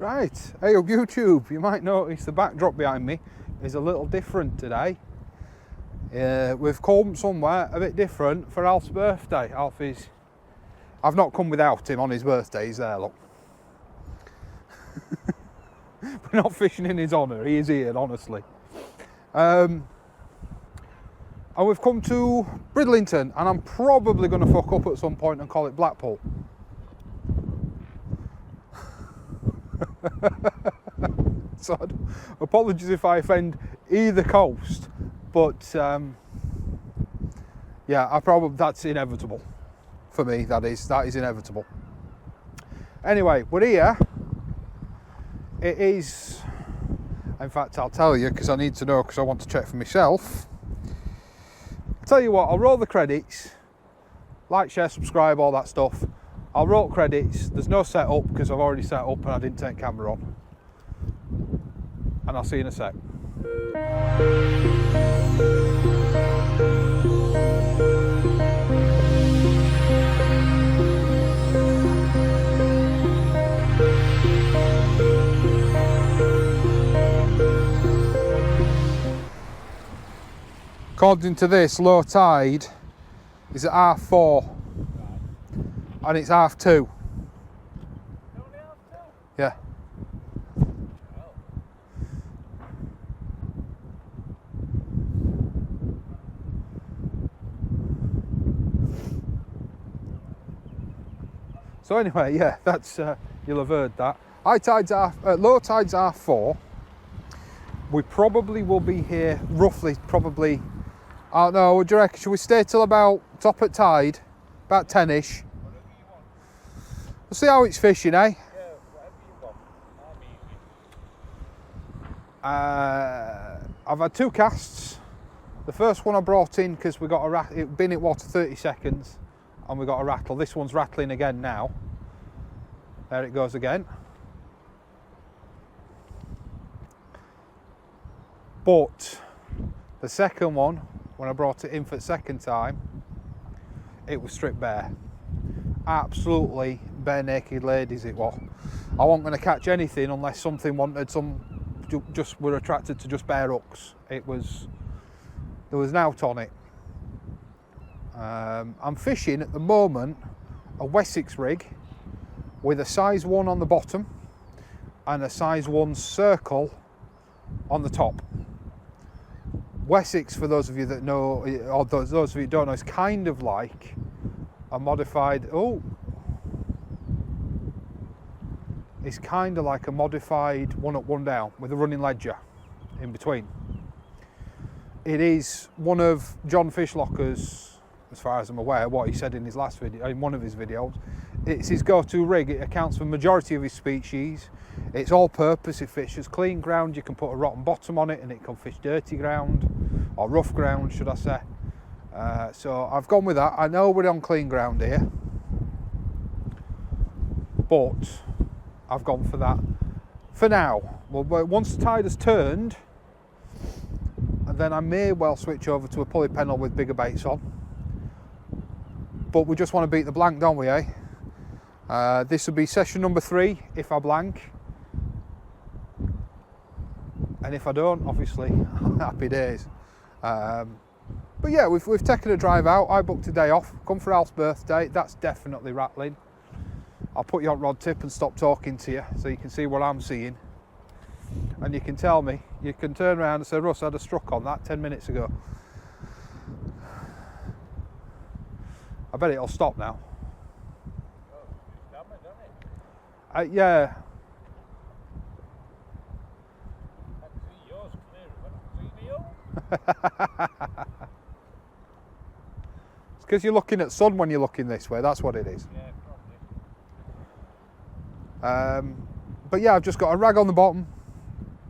Right, hey up YouTube, you might notice the backdrop behind me is a little different today. We've come somewhere a bit different for Alf's birthday. I've not come without him on his birthday, he's there, look. We're not fishing in his honour, he is here, honestly. And we've come to Bridlington, and I'm probably going to fuck up at some point and call it Blackpool. So apologies if I offend either coast, but yeah, that's inevitable for me. That is inevitable. Anyway, we're here. It is, in fact, I'll tell you because I need to know, because I want to check for myself. I'll tell you what, I'll roll the credits. Like, share, subscribe, all that stuff. I'll roll credits. There's no setup because I've already set up and I didn't take camera on. And I'll see you in a sec. According to this, low tide is at 4:30 and it's 2:30. Yeah. So anyway, yeah, that's you'll have heard that. Low tides are 4. We probably will be here roughly, probably, I don't know, what do you reckon? Should we stay till about top at tide, about 10ish? We'll see how it's fishing, eh? Yeah, whatever you want. I've had 2 casts. The first one I brought in because we got a rattle. It'd been in water 30 seconds and we got a rattle. This one's rattling again now. There it goes again. But the second one, when I brought it in for the second time, it was stripped bare. Absolutely bare naked ladies it was. I wasn't going to catch anything unless something wanted just were attracted to just bare hooks. There was an out on it. I'm fishing at the moment a Wessex rig with a size 1 on the bottom and a size 1 circle on the top. Wessex, for those of you that know, or those of you who don't know, is kind of like a modified, it's kind of like a modified 1 up, 1 down with a running ledger in between. It is one of John Fishlocker's, as far as I'm aware, what he said in his last video, in one of his videos. It's his go-to rig. It accounts for the majority of his species. It's all purpose. It fishes clean ground. You can put a rotten bottom on it and it can fish dirty ground, or rough ground, should I say. So I've gone with that. I know we're on clean ground here, but I've gone for that for now. Well, once the tide has turned, and then I may well switch over to a pulley pennel with bigger baits on. But we just want to beat the blank, don't we, eh? This will be session number 3 if I blank. And if I don't, obviously, happy days. But yeah, we've taken a drive out. I booked a day off, come for Alf's birthday. That's definitely rattling. I'll put you on rod tip and stop talking to you so you can see what I'm seeing. And you can tell me, you can turn around and say, Russ, I had a struck on that 10 minutes ago. I bet it'll stop now. Oh, it's damaged, isn't it? Yeah. I can see yours clearer, but I can see me own. It's because you're looking at sun when you're looking this way, that's what it is. Yeah, probably. But yeah, I've just got a rag on the bottom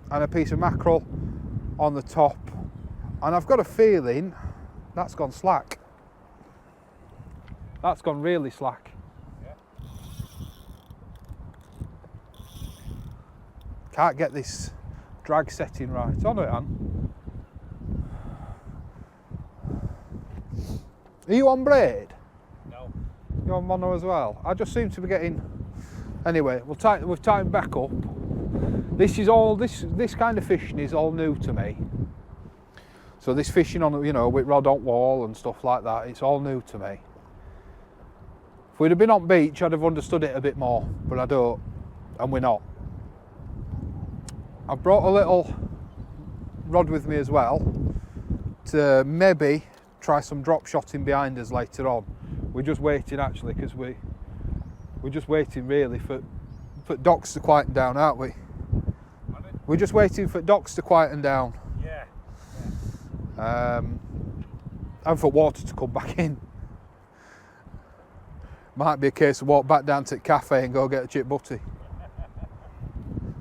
and a piece of mackerel on the top, and I've got a feeling that's gone slack. That's gone really slack. Yeah. Can't get this drag setting right. On it, Anne. Are you on braid? No. You're on mono as well? I just seem to be getting... Anyway, we've tightened back up. This is all, this kind of fishing is all new to me. So this fishing on, you know, with rod on wall and stuff like that, it's all new to me. If we'd have been on beach, I'd have understood it a bit more, but I don't, and we're not. I've brought a little rod with me as well to maybe try some drop shotting behind us later on. We're just waiting actually, because we're just waiting really for docks to quieten down, aren't we? We're just waiting for docks to quieten down. Yeah. And for water to come back in. Might be a case of walk back down to the cafe and go get a chip butty.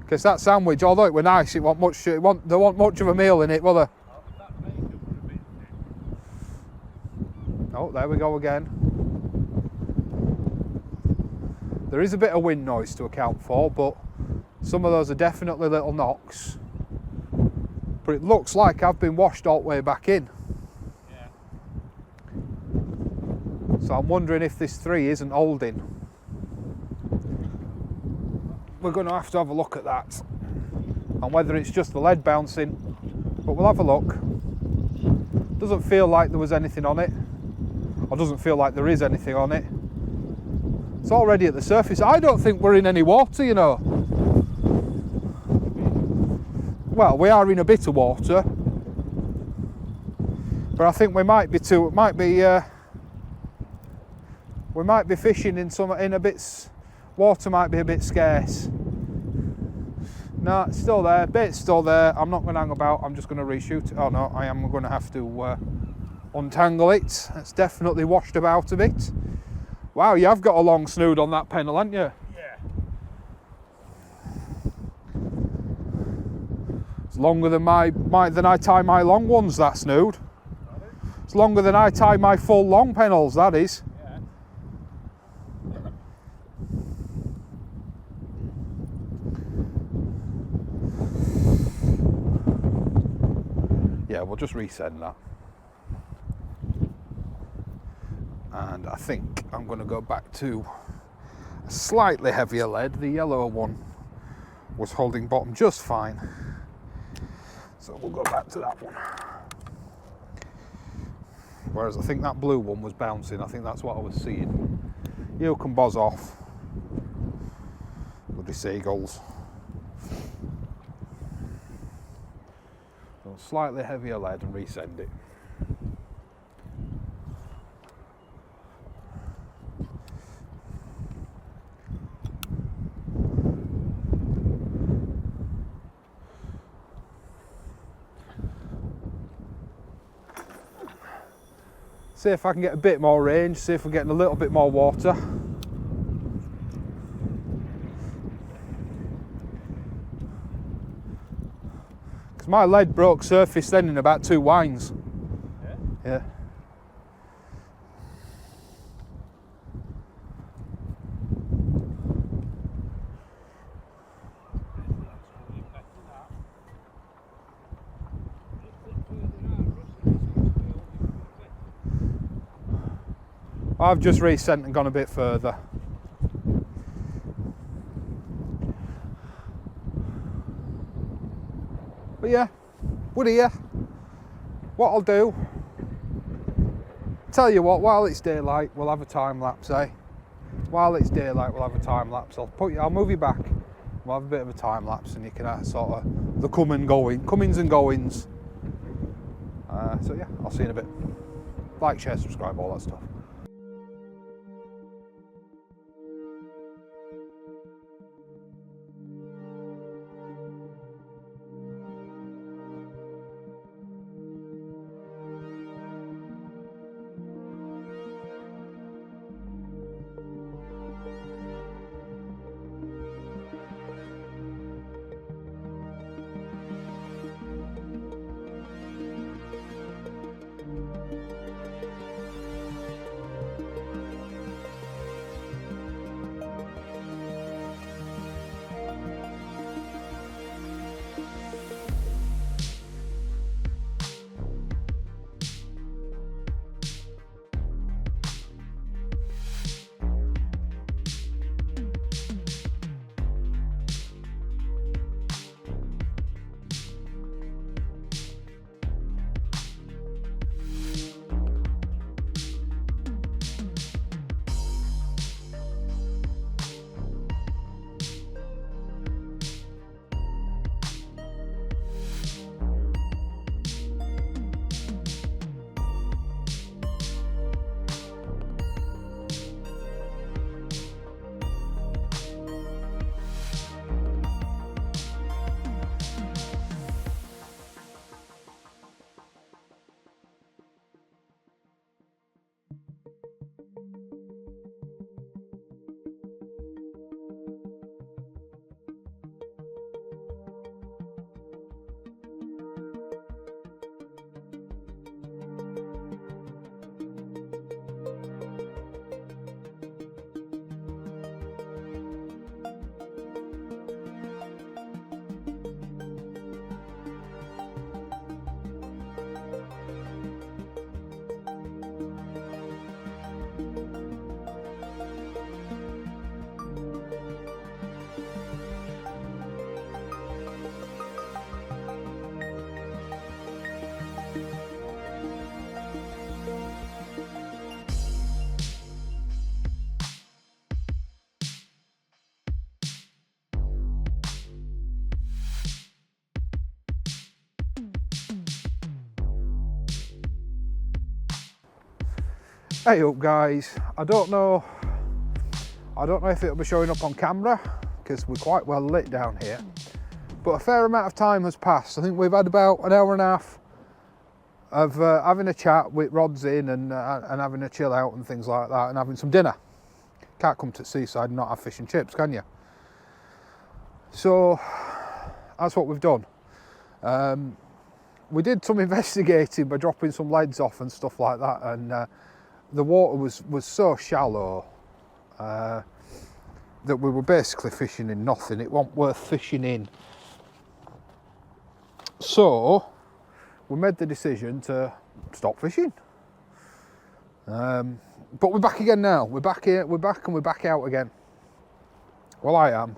Because that sandwich, although it were nice, there wasn't much of a meal in it, will there? Oh, there we go again. There is a bit of wind noise to account for, but some of those are definitely little knocks. But it looks like I've been washed all the way back in. Yeah. So I'm wondering if this 3 isn't holding. We're going to have a look at that. And whether it's just the lead bouncing, but we'll have a look. Doesn't feel like there was anything on it. Or doesn't feel like there is anything on it. It's already at the surface. I don't think we're in any water, you know. Well, we are in a bit of water, but I think we might be fishing in a bit. Water might be a bit scarce. No, it's still there. Bait's still there. I'm not going to hang about. I'm just going to reshoot it. Oh no, I am going to have to untangle it. It's definitely washed about a bit. Wow, you have got a long snood on that pennel, haven't you? Yeah. It's longer than than I tie my long ones, that snood. It's longer than I tie my full long pennels, that is. Yeah. Yeah, we'll just resend that. And I think I'm going to go back to a slightly heavier lead. The yellow one was holding bottom just fine. So we'll go back to that one. Whereas I think that blue one was bouncing. I think that's what I was seeing. You can buzz off. Bloody seagulls. So slightly heavier lead and resend it. See if I can get a bit more range, see if we're getting a little bit more water. Because my lead broke surface then in about 2 winds. Yeah. I've just resent and gone a bit further. But yeah, we're here. What I'll do, tell you what, while it's daylight, we'll have a time lapse, eh? While it's daylight, we'll have a time lapse. I'll move you back. We'll have a bit of a time lapse, and you can sort of the comings and goings. So yeah, I'll see you in a bit. Like, share, subscribe, all that stuff. Hey up guys, I don't know if it'll be showing up on camera because we're quite well lit down here, but a fair amount of time has passed. I think we've had about an hour and a half of having a chat with rods in and having a chill out and things like that, and having some dinner. Can't come to the seaside and not have fish and chips, can you? So that's what we've done. We did some investigating by dropping some leads off and stuff like that, and the water was so shallow that we were basically fishing in nothing. It wasn't worth fishing in. So we made the decision to stop fishing. But we're back again now. We're back here, we're back and we're back out again. Well, I am.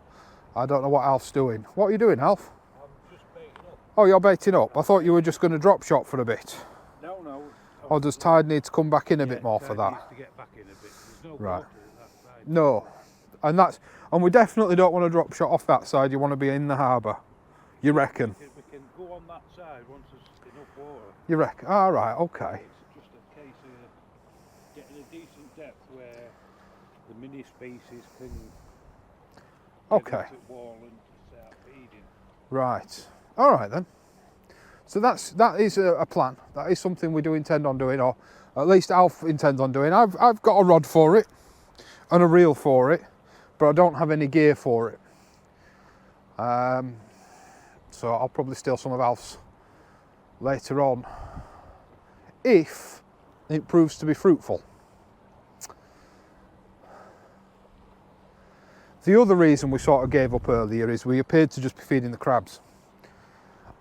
I don't know what Alf's doing. What are you doing, Alf? I'm just baiting up. Oh, you're baiting up. I thought you were just going to drop shot for a bit. No. Or does Tide need to come back in a bit more for that? Needs to get back in a bit. There's no Right. water in that side. No. And we definitely don't want to drop shot off that side. You want to be in the harbour. You reckon? We can go on that side once there's enough water. You reckon? All right, okay. It's just a case of getting a decent depth where the mini species can Okay. get into the wall and start feeding. Right. All right then. So that is a plan. That is something we do intend on doing, or at least Alf intends on doing. I've got a rod for it and a reel for it, but I don't have any gear for it. So I'll probably steal some of Alf's later on if it proves to be fruitful. The other reason we sort of gave up earlier is we appeared to just be feeding the crabs.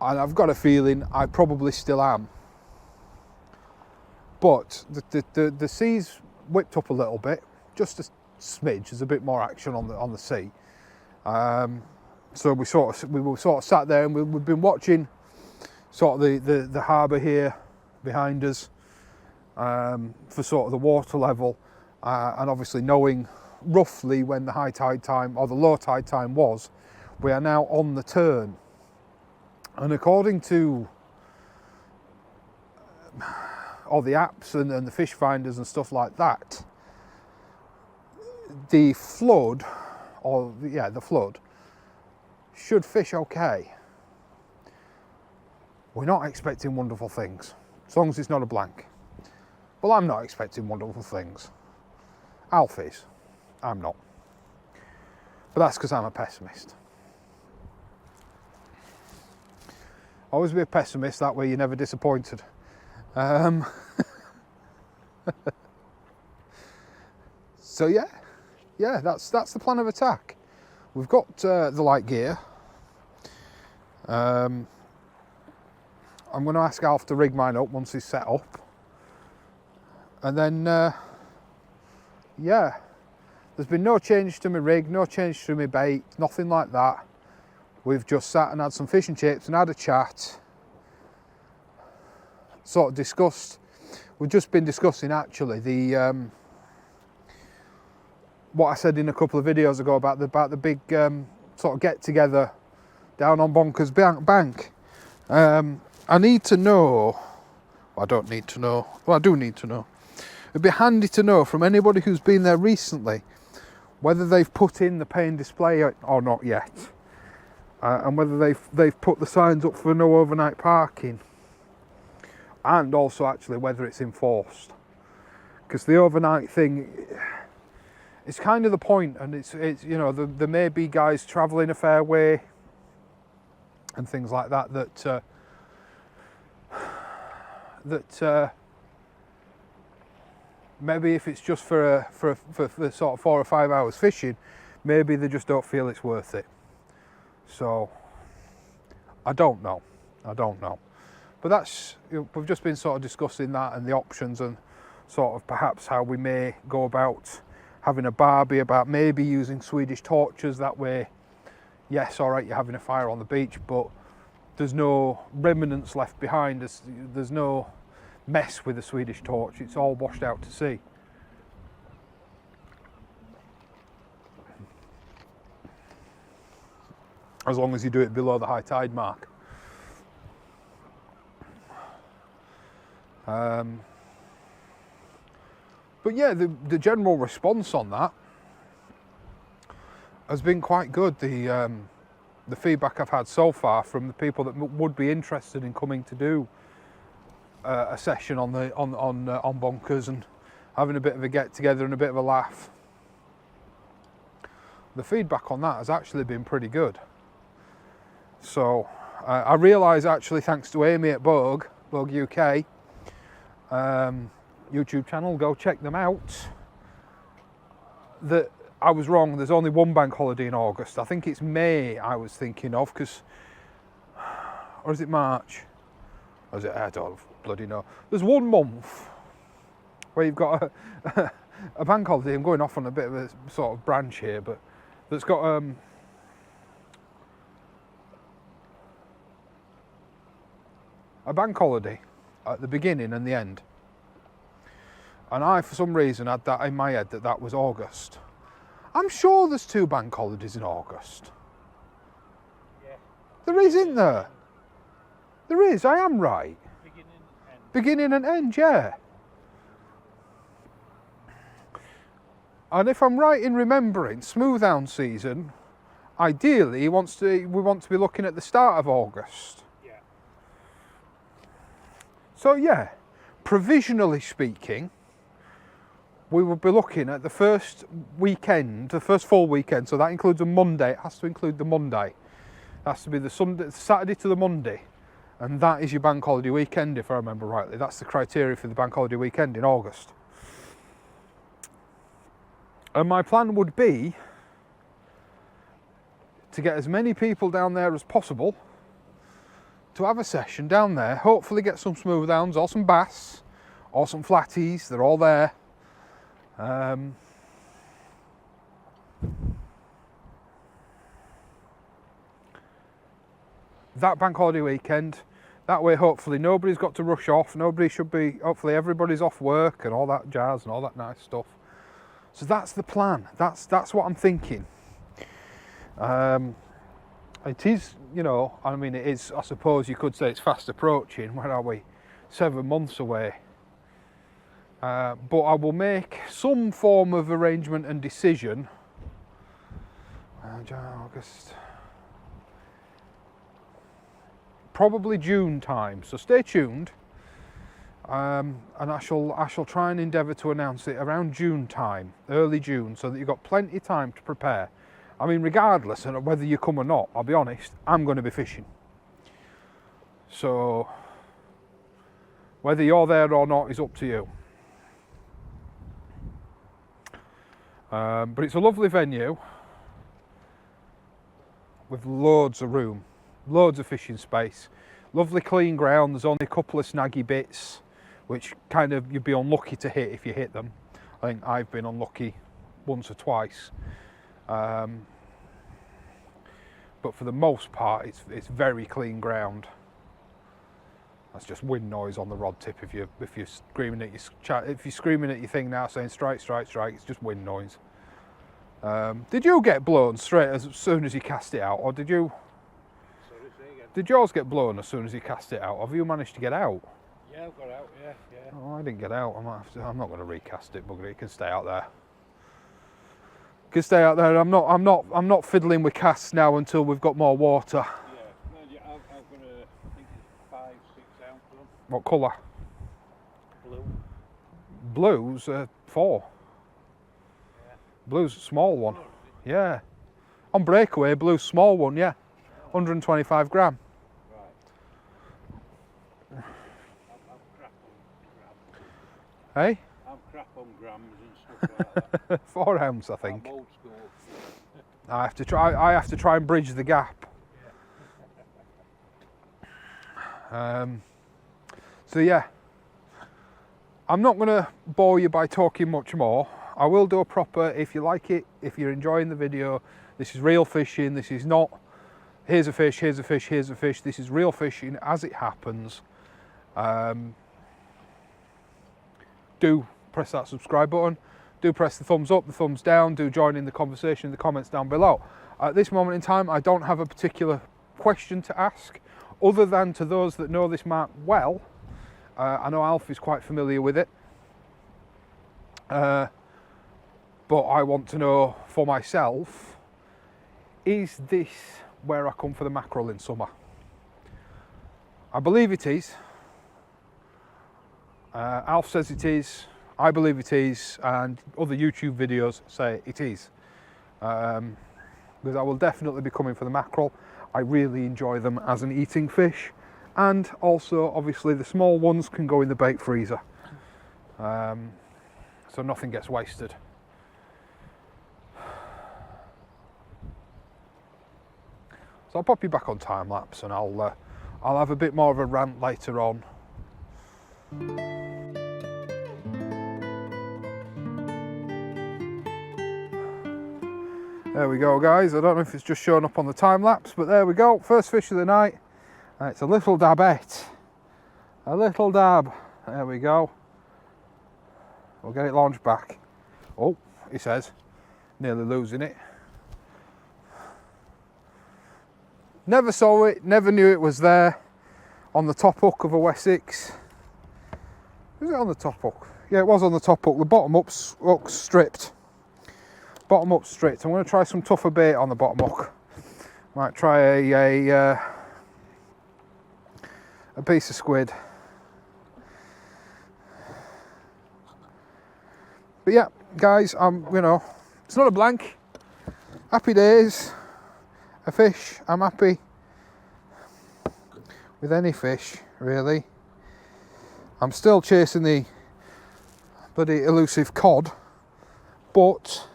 And I've got a feeling I probably still am. But the sea's whipped up a little bit, just a smidge. There's a bit more action on the sea. So we were sort of sat there, and we've been watching sort of the harbour here behind us for sort of the water level, and obviously knowing roughly when the high tide time or the low tide time was. We are now on the turn, and according to all the apps and the fish finders and stuff like that, the flood should fish okay. We're not expecting wonderful things, as long as it's not a blank. Well, I'm not expecting wonderful things. Alf is. I'm not. But that's because I'm a pessimist. Always be a pessimist, that way you're never disappointed. So yeah, that's the plan of attack. We've got the light gear. I'm going to ask Alf to rig mine up once he's set up, and then yeah, there's been no change to my rig, no change to my bait, nothing like that. We've just sat and had some fish and chips and had a chat, sort of discussed. We've just been discussing actually the what I said in a couple of videos ago about the big sort of get together down on Bonkers Bank. I need to know, well, I don't need to know, well I do need to know. It'd be handy to know from anybody who's been there recently whether they've put in the pay and display or not yet, and whether they've put the signs up for no overnight parking, and also actually whether it's enforced, because the overnight thing, it's kind of the point, and it's you know, there may be guys travelling a fair way and things like that maybe if it's just for sort of 4 or 5 hours fishing, maybe they just don't feel it's worth it. So I don't know, but that's, we've just been sort of discussing that and the options, and sort of perhaps how we may go about having a barbie, about maybe using Swedish torches. That way, yes, all right, you're having a fire on the beach, but there's no remnants left behind. There's no mess with the Swedish torch. It's all washed out to sea. As long as you do it below the high tide mark. But yeah, the general response on that has been quite good. The feedback I've had so far from the people that would be interested in coming to do a session on bunkers and having a bit of a get together and a bit of a laugh. The feedback on that has actually been pretty good. So I realise actually, thanks to Amy at Bogue UK YouTube channel, go check them out, that I was wrong. There's only one bank holiday in August. I think it's May I was thinking of, or is it March? Or is it, I don't bloody know. There's 1 month where you've got a bank holiday. I'm going off on a bit of a sort of branch here, but that's got a bank holiday at the beginning and the end. And I, for some reason, had that in my head that was August. I'm sure there's 2 bank holidays in August. Yeah. There is, isn't there? There is, I am right. Beginning and end, yeah. And if I'm right in remembering, smoothhound season, ideally we want to be looking at the start of August. Yeah. So yeah, provisionally speaking, we will be looking at the first weekend, the first full weekend, so that includes a Monday. It has to include the Monday. It has to be the Saturday to the Monday, and that is your bank holiday weekend, if I remember rightly. That's the criteria for the bank holiday weekend in August. And my plan would be to get as many people down there as possible, to have a session down there, hopefully get some smoothhounds or some bass or some flatties. They're all there. That bank holiday weekend, that way hopefully nobody's got to rush off, hopefully everybody's off work and all that jazz and all that nice stuff. So that's the plan, that's what I'm thinking. It is, you know, I mean it is, I suppose you could say it's fast approaching. Where are we? 7 months away. But I will make some form of arrangement and decision. August. Probably June time, so stay tuned. And I shall try and endeavour to announce it around June time, early June, so that you've got plenty of time to prepare. I mean, regardless of whether you come or not, I'll be honest, I'm going to be fishing. So whether you're there or not is up to you. But it's a lovely venue with loads of room, loads of fishing space, lovely clean ground. There's only a couple of snaggy bits, which kind of you'd be unlucky to hit if you hit them. I think I've been unlucky once or twice. But for the most part, it's very clean ground. That's just wind noise on the rod tip. If you're screaming at your thing now saying strike, strike, strike, it's just wind noise. Did you get blown straight as soon as you cast it out, or did you? Sorry, say again. Did yours get blown as soon as you cast it out? Have you managed to get out? Yeah, I've got out. Yeah. Oh, I didn't get out. I'm not going to recast it, bugger. It can stay out there. It can stay out there. I'm not fiddling with casts now until we've got more water. Yeah, I've got I think it's 5-6 ounce one. What colour? Blue. Blues, 4. Yeah. Blue's a small one. Yeah. On breakaway, blue's small one, yeah. 125 gram. Right. I'm crap on grams. Hey? I'm crap on grams and stuff like that. 4 ounce, I think. I'm old school. I have to try and bridge the gap. So yeah, I'm not going to bore you by talking much more. I will do a proper, if you like it, if you're enjoying the video, this is real fishing, this is not, here's a fish, here's a fish, here's a fish, this is real fishing as it happens. Do press that subscribe button, do press the thumbs up, the thumbs down, do join in the conversation in the comments down below. At this moment in time, I don't have a particular question to ask, other than to those that know this mark well. I know Alf is quite familiar with it. But I want to know for myself, is this where I come for the mackerel in summer? I believe it is. Alf says it is, I believe it is, and other YouTube videos say it is. Because I will definitely be coming for the mackerel. I really enjoy them as an eating fish, and also obviously the small ones can go in the bait freezer, so nothing gets wasted. So I'll pop you back on time lapse, and I'll have a bit more of a rant later on. There we go, guys. I don't know if it's just showing up on the time lapse, but there we go. First fish of the night. It's a little dabette. A little dab. There we go. We'll get it launched back. Oh, he says. Nearly losing it. Never saw it, never knew it was there. On the top hook of a Wessex. Was it on the top hook? Yeah, it was on the top hook. The bottom hook's stripped. Bottom up stripped. I'm going to try some tougher bait on the bottom hook. Might try a piece of squid. But yeah, guys, you know, it's not a blank. Happy days. A fish. I'm happy with any fish, really. I'm still chasing the bloody elusive cod, but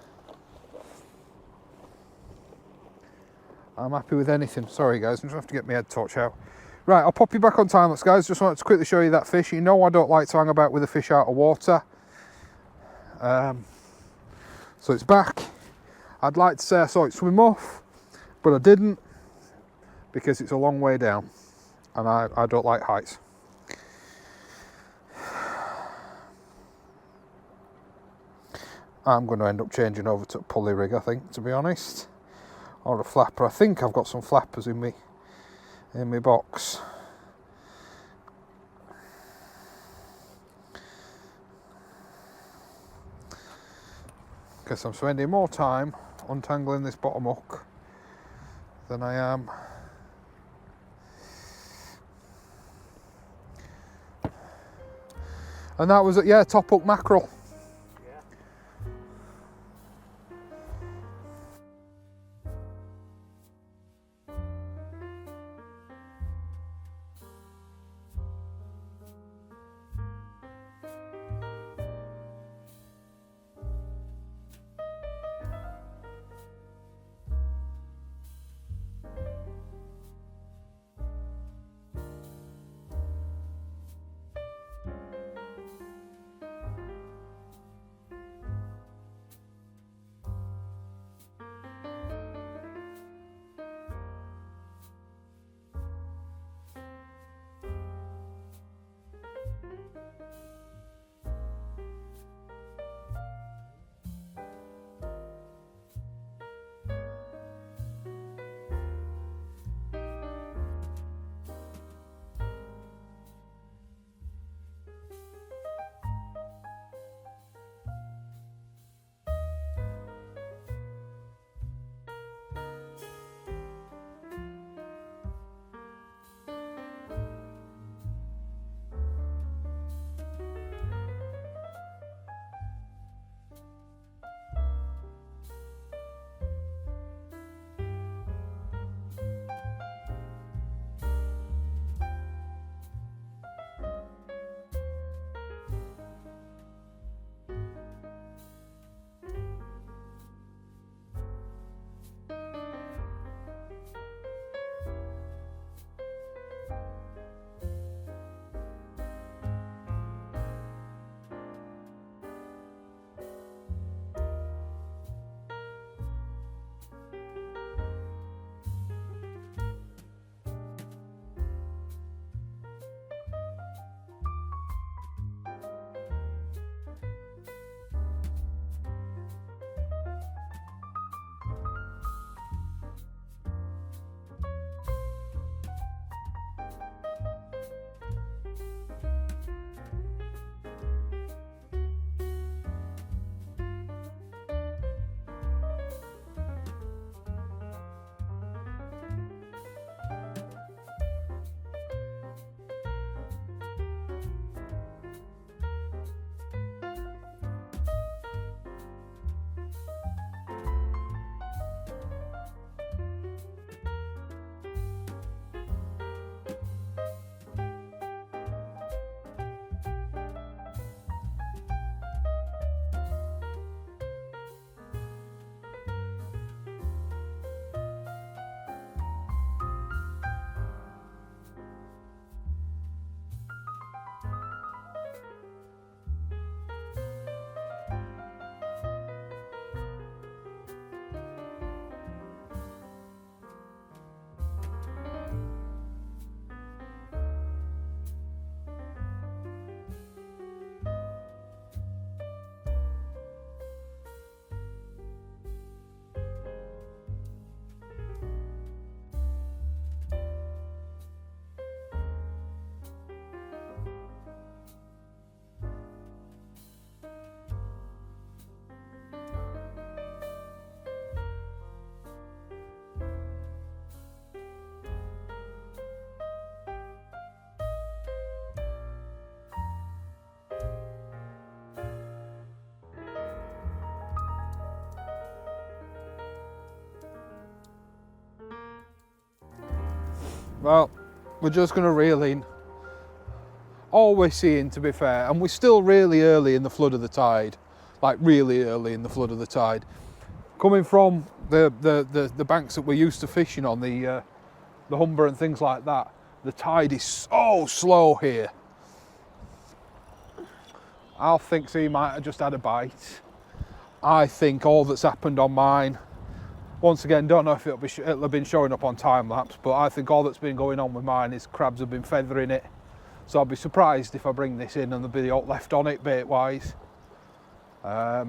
I'm happy with anything. Sorry guys, I'm just going to have to get my head torch out. Right, I'll pop you back on time lapse, guys. Just wanted to quickly show you that fish. You know I don't like to hang about with a fish out of water. So it's back. I'd like to say I saw it swim off, but I didn't, because it's a long way down and I don't like heights. I'm going to end up changing over to a pulley rig, I think, to be honest. Or a flapper. I think I've got some flappers in my box. Because I'm spending more time untangling this bottom hook than I am and that was it, yeah, top hook mackerel. Well, we're just going to reel in. All we're seeing, to be fair, and we're still really early in the flood of the tide, like really early in the flood of the tide. Coming from the banks that we're used to fishing on, the Humber and things like that, the tide is so slow here. I think he might have just had a bite. I think all that's happened on mine, once again, don't know if it'll have been showing up on time lapse, but I think all that's been going on with mine is crabs have been feathering it. So I'll be surprised if I bring this in and there'll be the alt left on it bait wise. But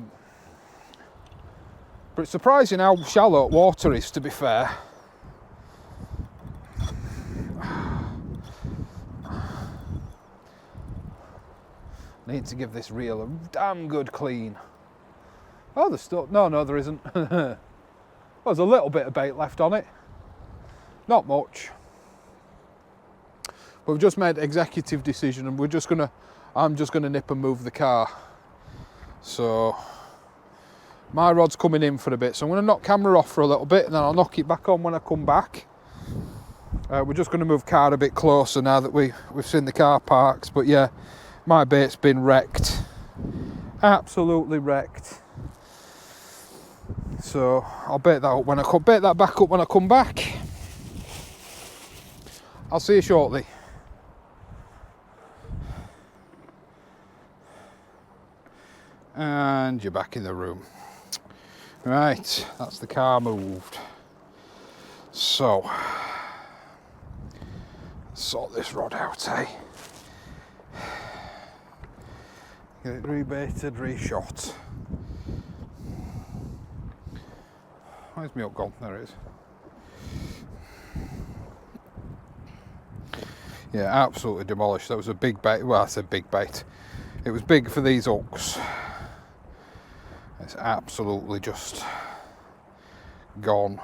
it's surprising how shallow water is, to be fair. Need to give this reel a damn good clean. Oh, there's still, no, there isn't. There's a little bit of bait left on it. Not much. But we've just made an executive decision and I'm just gonna nip and move the car. So my rod's coming in for a bit, so I'm gonna knock camera off for a little bit and then I'll knock it back on when I come back. We're just gonna move car a bit closer now that we've seen the car parks, but yeah, my bait's been wrecked. Absolutely wrecked. So I'll bait that up bait that back up when I come back. I'll see you shortly. And you're back in the room. Right, that's the car moved. So, sort this rod out, eh? Get it rebaited, reshot. Where's my hook gone? There it is. Yeah, absolutely demolished. That was a big bait. Well, I said big bait. It was big for these hooks. It's absolutely just gone.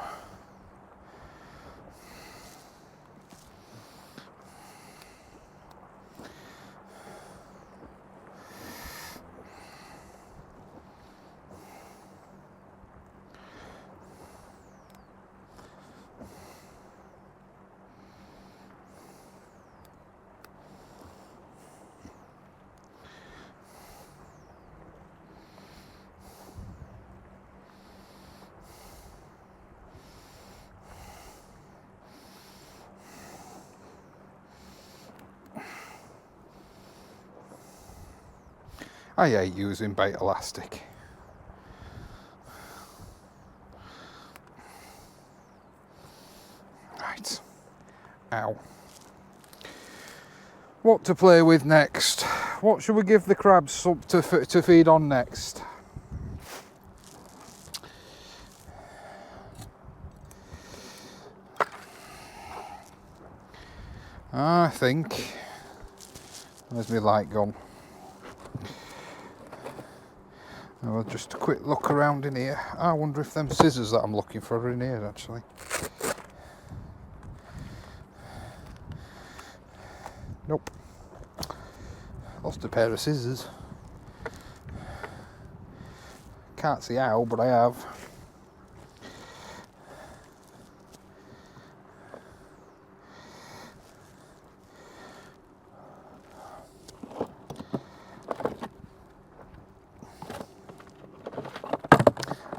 I hate using bait elastic. Right. Ow. What to play with next? What should we give the crabs to feed on next? I think, where's my light gone? Well, just a quick look around in here. I wonder if them scissors that I'm looking for are in here actually. Nope. Lost a pair of scissors. Can't see how, but I have.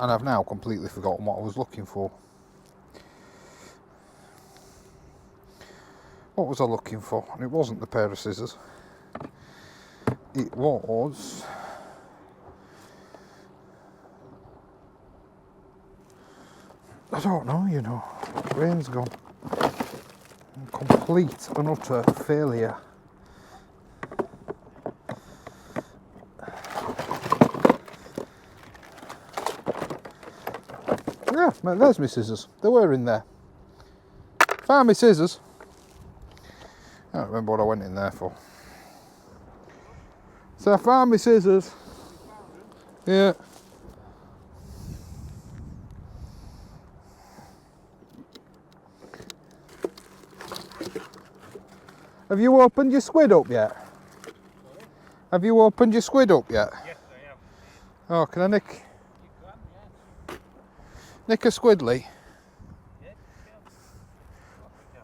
And I've now completely forgotten what I was looking for. What was I looking for? And it wasn't the pair of scissors. It was... I don't know, you know. Brain's gone. Complete and utter failure. Yeah, there's my scissors. They were in there. Found my scissors. I don't remember what I went in there for. So I found my scissors. Yeah. Have you opened your squid up yet? Have you opened your squid up yet? Yes, I have. Oh, can I nick You can, yes. nick a squidly? Yeah, you can.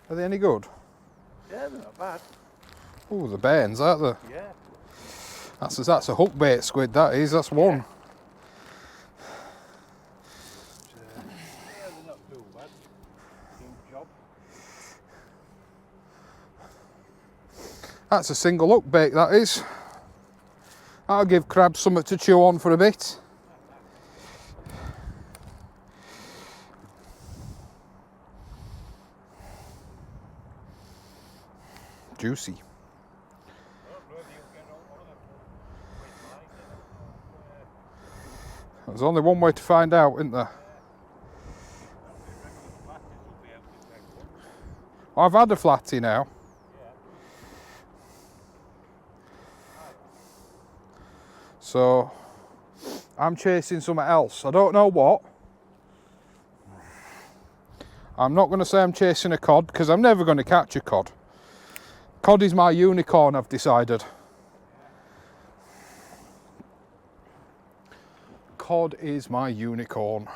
Are they any good? Yeah, they're not bad. Oh, the bairns, aren't they? Yeah. That's a hook bait squid, that is. That's one. Yeah, they're not too bad. Good job. That's a single hook bait, that is. That'll give crabs something to chew on for a bit. Juicy. I don't know if you'll get all of them. There's only one way to find out, isn't there? I've had a flatty now. So I'm chasing something else. I don't know what. I'm not going to say I'm chasing a cod because I'm never going to catch a cod. Cod is my unicorn, I've decided. Cod is my unicorn.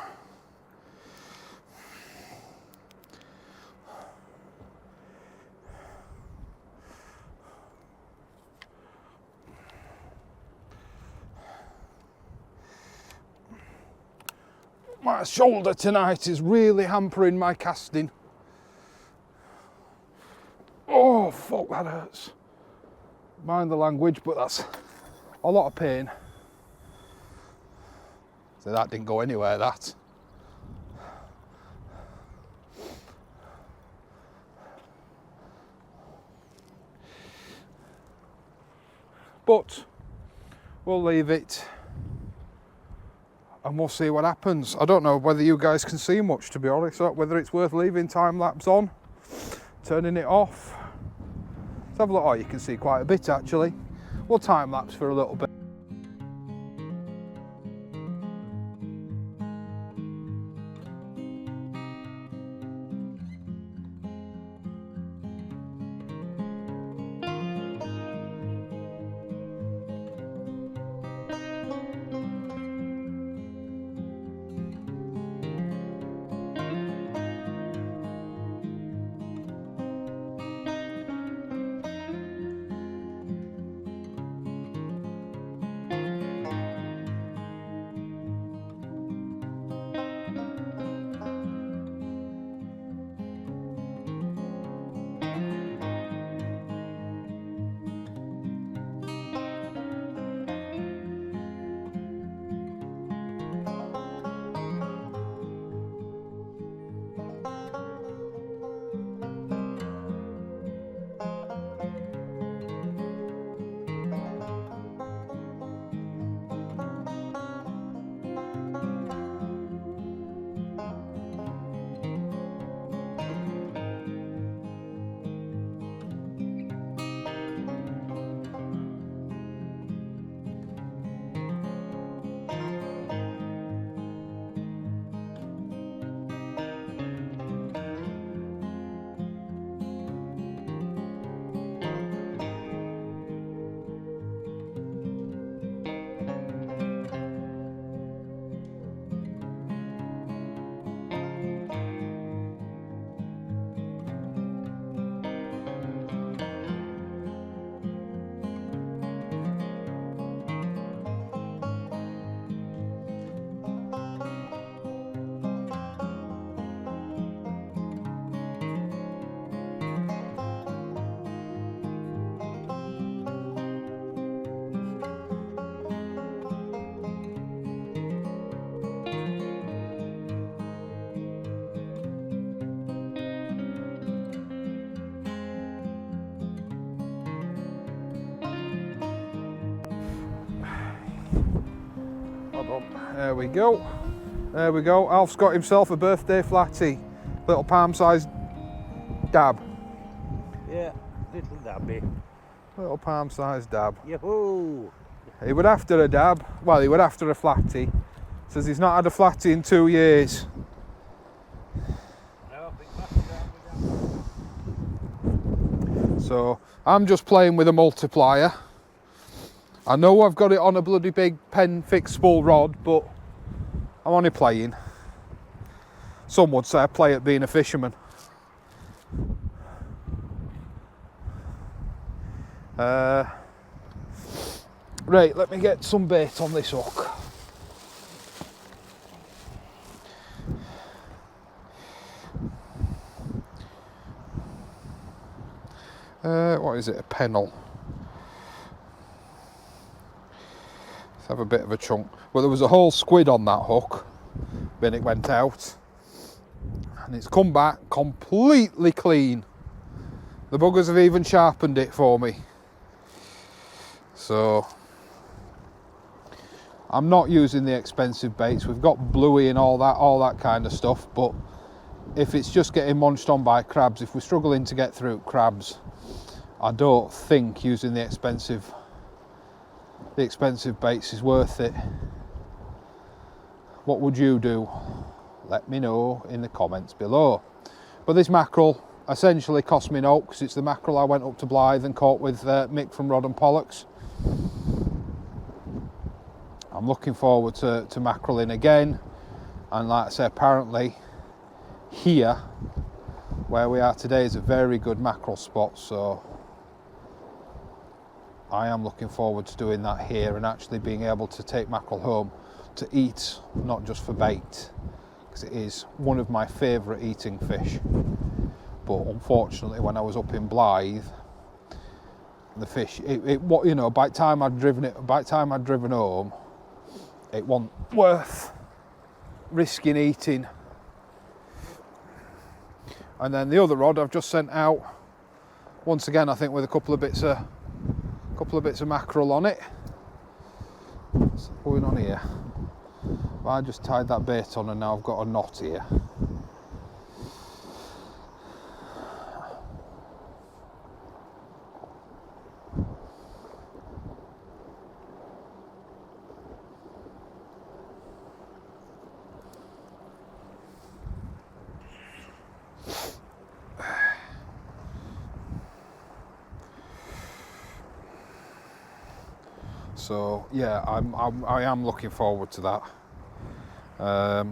My shoulder tonight is really hampering my casting. Oh, fuck, that hurts. Mind the language, but that's a lot of pain. So that didn't go anywhere, that. But we'll leave it and we'll see what happens. I don't know whether you guys can see much, to be honest, or whether it's worth leaving time lapse on, turning it off. Let's have a look. Oh, you can see quite a bit actually. We'll time lapse for a little bit. There we go. There we go. Alf's got himself a birthday flatty. Little palm-sized dab. Yeah, little dabby. Little palm-sized dab. Yahoo! He would after a dab. Well, he would after a flatty. Says he's not had a flatty in 2 years. No, I think that's down. So I'm just playing with a multiplier. I know I've got it on a bloody big pen fixed spool rod, but I'm only playing. Some would say I play at being a fisherman. Right, let me get some bait on this hook. What is it, a pennel? Let's have a bit of a chunk. Well, there was a whole squid on that hook when it went out, and it's come back completely clean. The buggers have even sharpened it for me. So I'm not using the expensive baits. We've got bluey and all that kind of stuff, but if it's just getting munched on by crabs, if we're struggling to get through crabs, I don't think using the expensive baits is worth it. What would you do? Let me know in the comments below. But this mackerel essentially cost me no, because it's the mackerel I went up to Blythe and caught with Mick from Rod and Pollocks. I'm looking forward to mackerelling again, and like I say, apparently here where we are today is a very good mackerel spot, so I am looking forward to doing that here and actually being able to take mackerel home to eat, not just for bait, because it is one of my favourite eating fish. But unfortunately, when I was up in Blythe, the fish, what you know, by the time I'd driven home, it wasn't worth risking eating. And then the other rod I've just sent out, once again, I think with a couple of bits of mackerel on it. What's going on here? Well, I just tied that bait on and now I've got a knot here. So yeah, I am looking forward to that. But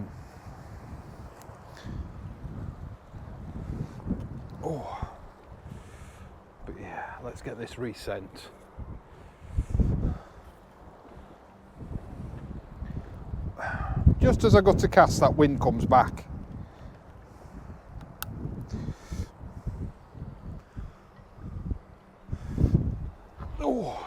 yeah, let's get this resent. Just as I go to cast, that wind comes back. Oh.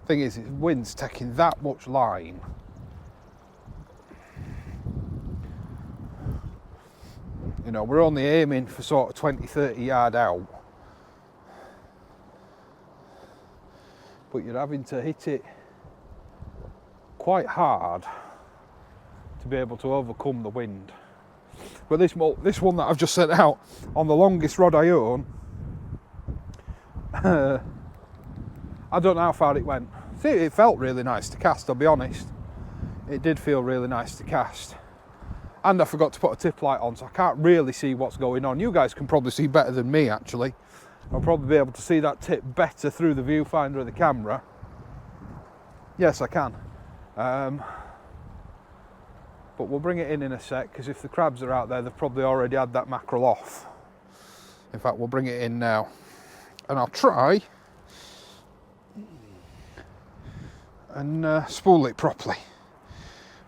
Thing is, the wind's taking that much line. You know, we're only aiming for sort of 20-30 yard out, but you're having to hit it quite hard to be able to overcome the wind. But this one that I've just sent out on the longest rod I own, I don't know how far it went. See, it felt really nice to cast, I'll be honest. It did feel really nice to cast. And I forgot to put a tip light on, so I can't really see what's going on. You guys can probably see better than me, actually. I'll probably be able to see that tip better through the viewfinder of the camera. Yes, I can. But we'll bring it in a sec, because if the crabs are out there, they've probably already had that mackerel off. In fact, we'll bring it in now. And I'll try and spool it properly.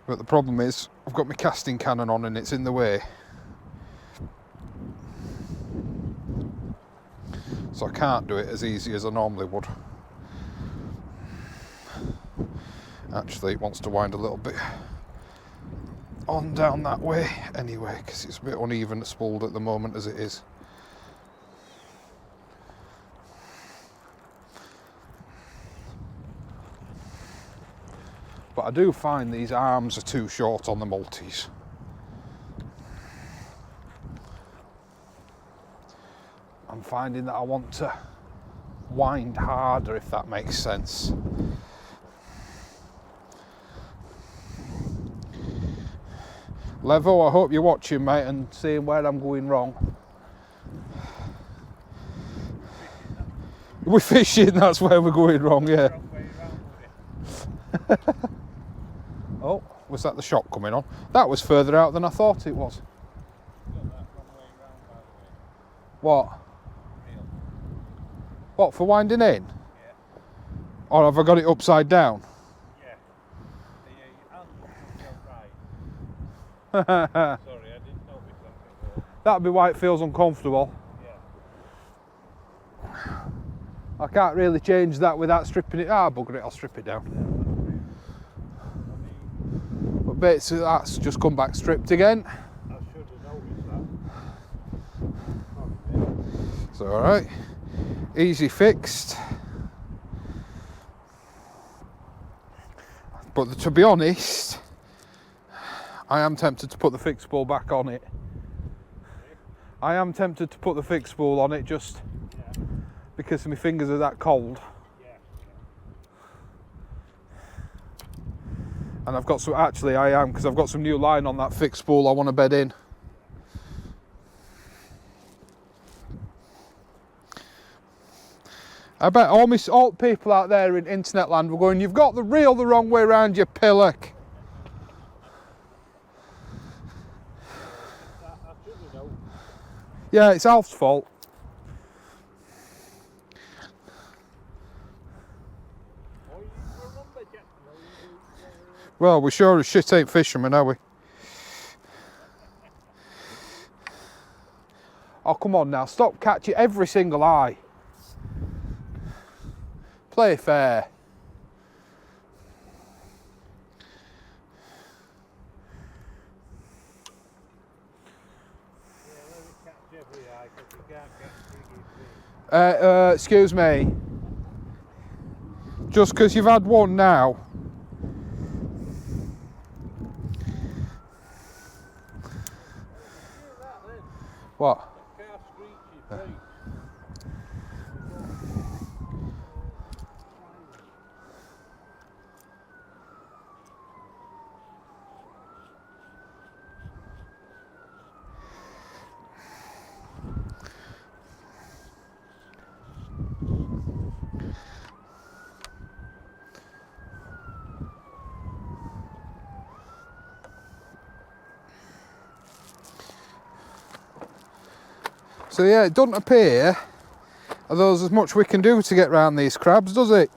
But the problem is, I've got my casting cannon on and it's in the way. So I can't do it as easy as I normally would. Actually, it wants to wind a little bit on down that way anyway, because it's a bit uneven spooled at the moment as it is. But I do find these arms are too short on the multis. I'm finding that I want to wind harder, if that makes sense. Levo, I hope you're watching, mate, and seeing where I'm going wrong. We're fishing, that's where we're going wrong, yeah. Oh, Was that the shot coming on? That was further out than I thought it was. Got that wrong way round, by the way. What? Real. What, for winding in? Yeah. Or have I got it upside down? Yeah. Your hand looks on your right. Sorry, I didn't notice that before. That'd be why it feels uncomfortable. Yeah. I can't really change that without stripping it. Ah, bugger it, I'll strip it down. But basically that's just come back stripped again. I should have noticed that. It's alright. Easy fixed. But to be honest, I am tempted to put the fix spool back on it. I am tempted to put the fix spool on it just because my fingers are that cold. And I've got some, actually I am, because I've got some new line on that fix spool I want to bed in. I bet all people out there in internet land were going, you've got the reel the wrong way around, you pillock. Yeah, it's Alf's fault. Well, we sure as shit ain't fishermen, are we? Oh, come on now, stop catching every single eye. Play fair. Excuse me. Just because you've had one now. What? So yeah, it doesn't appear there's as much we can do to get round these crabs, does it?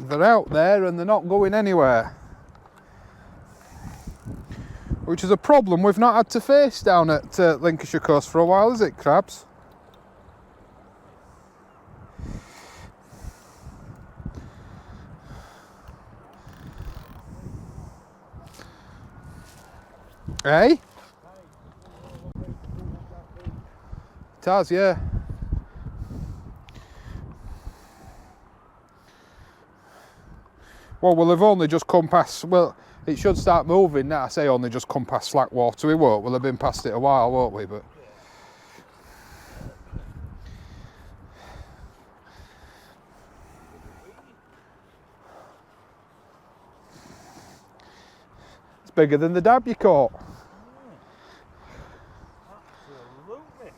They're out there and they're not going anywhere. Which is a problem we've not had to face down at Lincolnshire coast for a while, is it, crabs? Eh? It has, yeah. Well, we'll have only just come past, well, it should start moving now. I say only just come past slack water, we won't. We'll have been past it a while, won't we? But it's bigger than the dab you caught. Absolutely.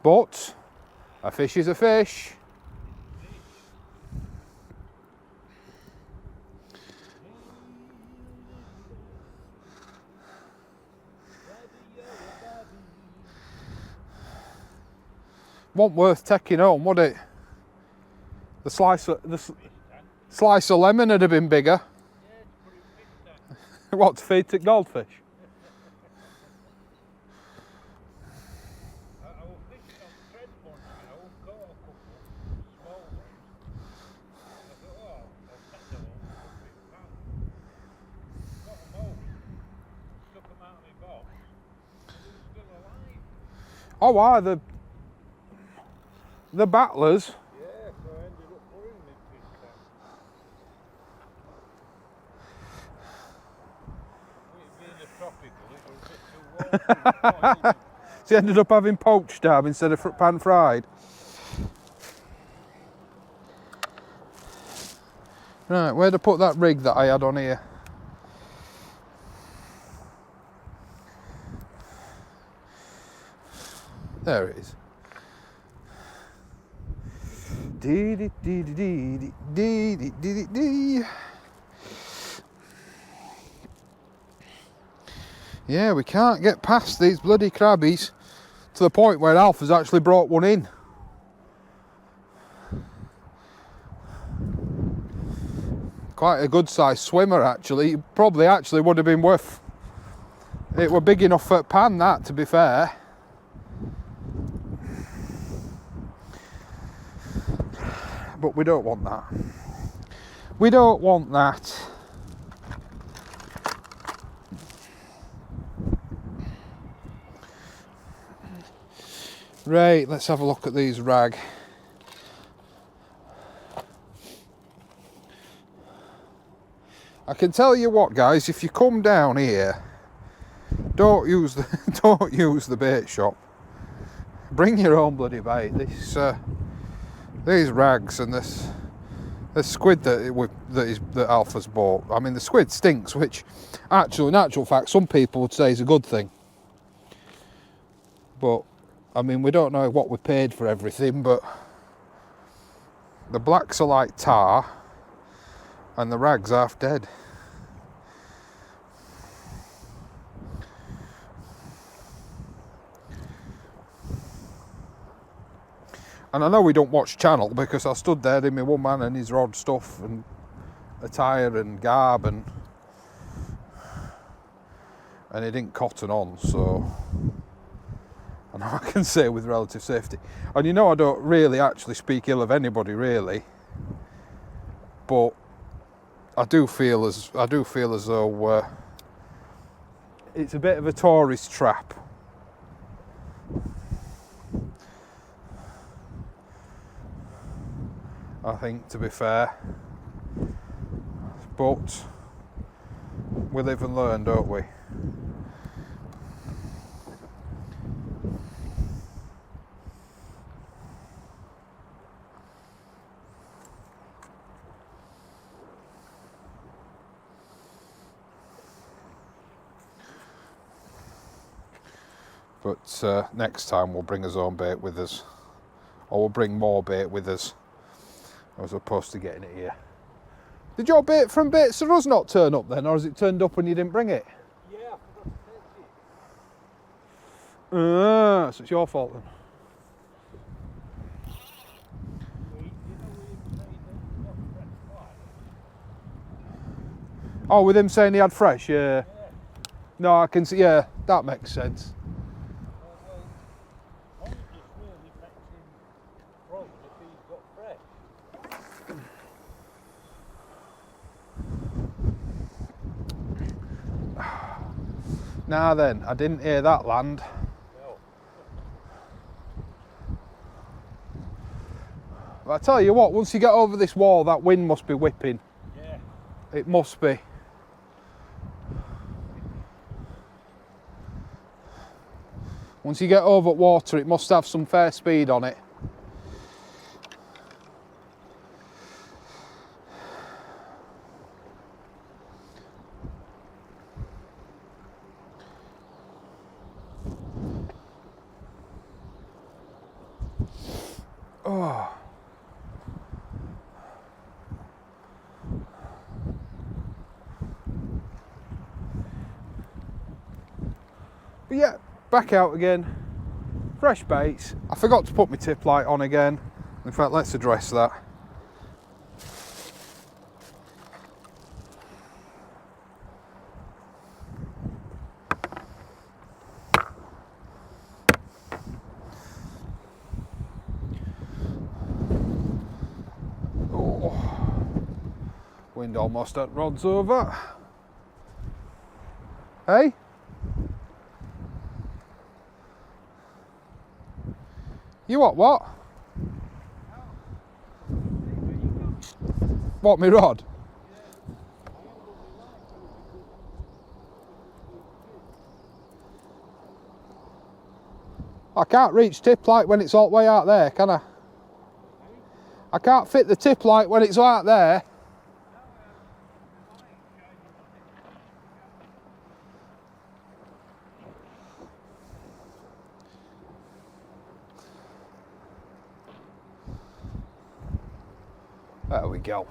But a fish is a fish. Wasn't worth taking home, would it? The slice of lemon would have been bigger. What, to feed to goldfish? Oh, why the battlers? Yeah, so I ended up putting them in fish tank. It being a tropical, it was a bit too warm. So you ended up having poached dab instead of pan fried. Right, where'd I put that rig that I had on here? There it is. Dee dee dee dee dee dee dee dee dee. Yeah, we can't get past these bloody crabbies to the point where Alf has actually brought one in. Quite a good sized swimmer actually. It probably actually would have been worth. It were big enough for a pan, that, to be fair. But we don't want that. We don't want that. Right, let's have a look at these rag. I can tell you what, guys, if you come down here, don't use the bait shop. Bring your own bloody bait. These rags and this squid that Alpha's bought. I mean, the squid stinks, which actually, in actual fact, some people would say is a good thing. But I mean, we don't know what we paid for everything, but the blacks are like tar, and the rag's half dead. And I know we don't watch channel because I stood there in my one man and his rod stuff and attire and garb and it didn't cotton on, so I know I can say with relative safety. And you know I don't really actually speak ill of anybody really, but I do feel as though it's a bit of a tourist trap. I think, to be fair, but we live and learn, don't we? But next time we'll bring his own bait with us, or we'll bring more bait with us, as opposed to getting it here. Did your bait from Baits for Us not turn up then, or has it turned up and you didn't bring it? Yeah, I forgot to take it. So it's your fault then. Oh, with him saying he had fresh, yeah. No, I can see, yeah, that makes sense. Now then, I didn't hear that land. No. But I tell you what, once you get over this wall, that wind must be whipping. Yeah. It must be. Once you get over water, it must have some fair speed on it. Oh. But yeah, back out again. Fresh baits. I forgot to put my tip light on again. In fact, let's address that. Wind almost at rod's over. Hey? You what? What, me rod? I can't reach tip light when it's all the way out there, can I? I can't fit the tip light when it's out there. There we go.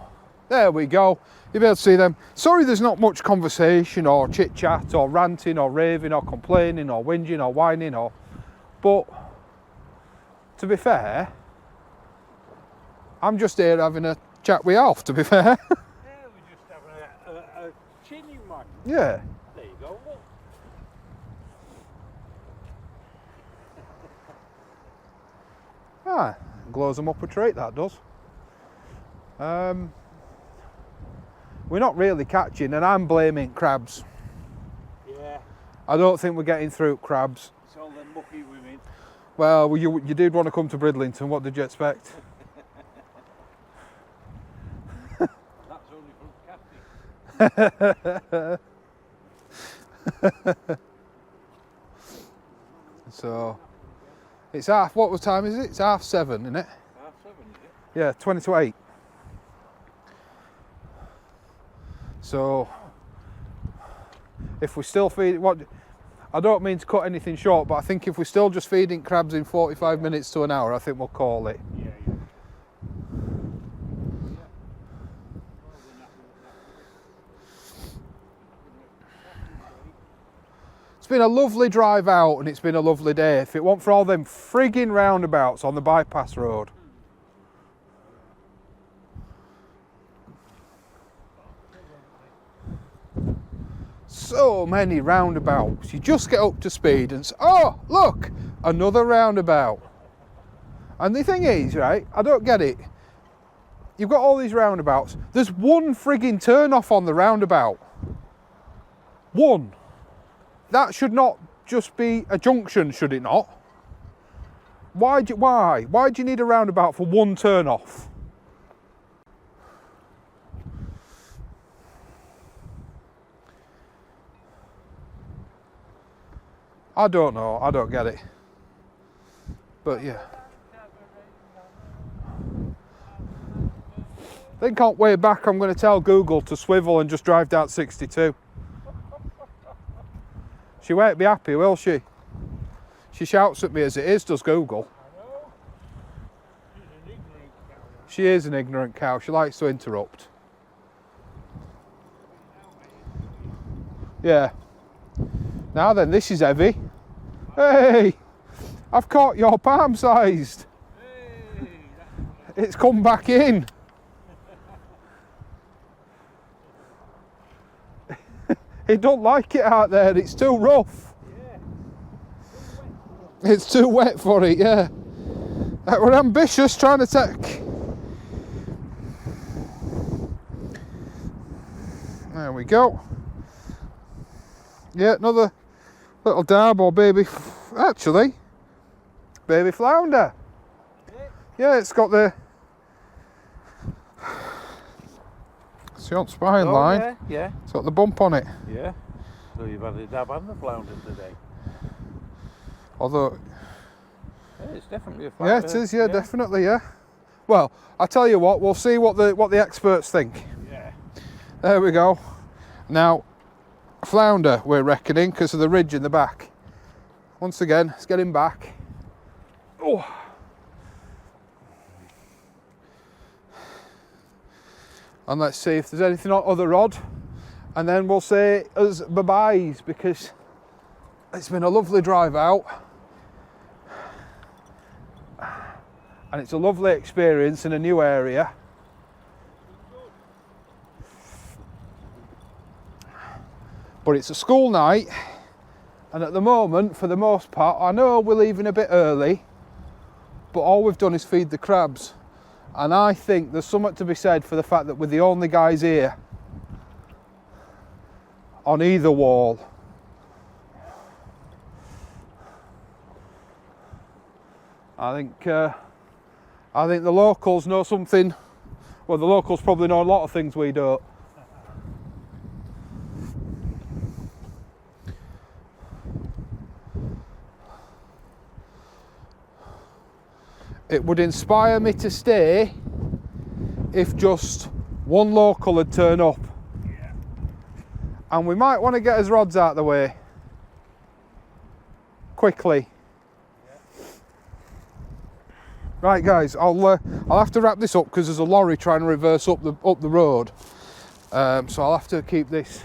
There we go. You'll be able to see them. Sorry there's not much conversation or chit chat or ranting or raving or complaining or whinging or whining but to be fair, I'm just here having a chat with Alf, to be fair. Yeah, we're just having a chinny man. Yeah. There you go, look. Ah, glows them up a treat, that does. We're not really catching, and I'm blaming crabs. Yeah. I don't think we're getting through crabs. It's all them mucky women. Well, you did want to come to Bridlington. What did you expect? That's only from Cathy. So it's half. What time is it? It's 7:30, isn't it? 7:30, is it? Yeah, 20 to 8. So if we still feed what, I don't mean to cut anything short, but I think if we're still just feeding crabs in 45 minutes to an hour, I think we'll call it. Yeah. It's been a lovely drive out and it's been a lovely day. If it weren't for all them frigging roundabouts on the bypass road. So many roundabouts. You just get up to speed and oh, look, another roundabout. And the thing is, right, I don't get it. You've got all these roundabouts. There's one frigging turn off on the roundabout. One. That should not just be a junction, should it not? Why do you need a roundabout for one turn off? I don't know, I don't get it. But yeah. I think on way back I'm going to tell Google to swivel and just drive down 62. She won't be happy, will she? She shouts at me as it is, does Google. I know. She's an ignorant cow. She is an ignorant cow, she likes to interrupt. Yeah. Now then, this is heavy. Hey! I've caught your palm sized. Hey, It's come back in. It don't like it out there, it's too rough. yeah. It's too wet for it, yeah. We're ambitious trying to take. There we go. Yeah, another little dab or baby, actually, baby flounder. Yeah, it's got the on spine line. Yeah. It's got the bump on it. Yeah. So you've had a dab and the flounder today. Although, Yeah, it's definitely a yeah, flounder. it is. Yeah, definitely. Yeah. Well, I tell you what, we'll see what the experts think. Yeah. There we go. Now, flounder, we're reckoning because of the ridge in the back. Once again, let's get him back. Oh. And let's see if there's anything on other rod, and then we'll say us bye-byes because it's been a lovely drive out and it's a lovely experience in a new area. But it's a school night, and at the moment, for the most part, I know we're leaving a bit early, but all we've done is feed the crabs. And I think there's something to be said for the fact that we're the only guys here on either wall. I think the locals know something. Well, the locals probably know a lot of things we don't. It would inspire me to stay if just one local had turned up. Yeah. And we might want to get his rods out of the way quickly. Right, guys, I'll have to wrap this up because there's a lorry trying to reverse up the road. So I'll have to keep this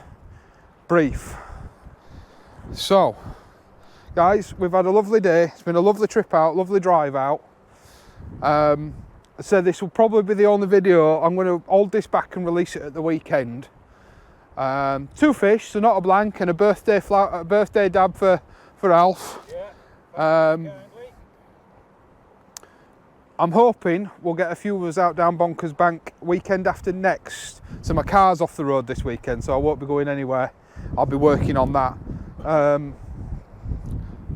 brief. So, guys, we've had a lovely day. It's been a lovely trip out, lovely drive out. I said this will probably be the only video. I'm going to hold this back and release it at the weekend. 2 fish, so not a blank, and a birthday dab for Alf. Yeah. I'm hoping we'll get a few of us out down Bonkers Bank weekend after next. So my car's off the road this weekend, so I won't be going anywhere. I'll be working on that.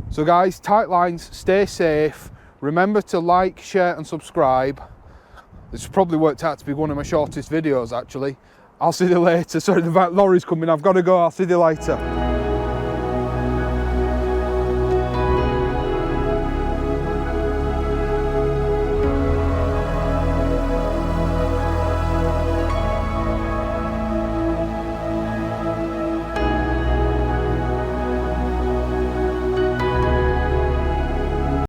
So guys, tight lines, stay safe. Remember to like, share and subscribe. This probably worked out to be one of my shortest videos actually. I'll see you later. Sorry, the lorry's coming. I've got to go. I'll see you later.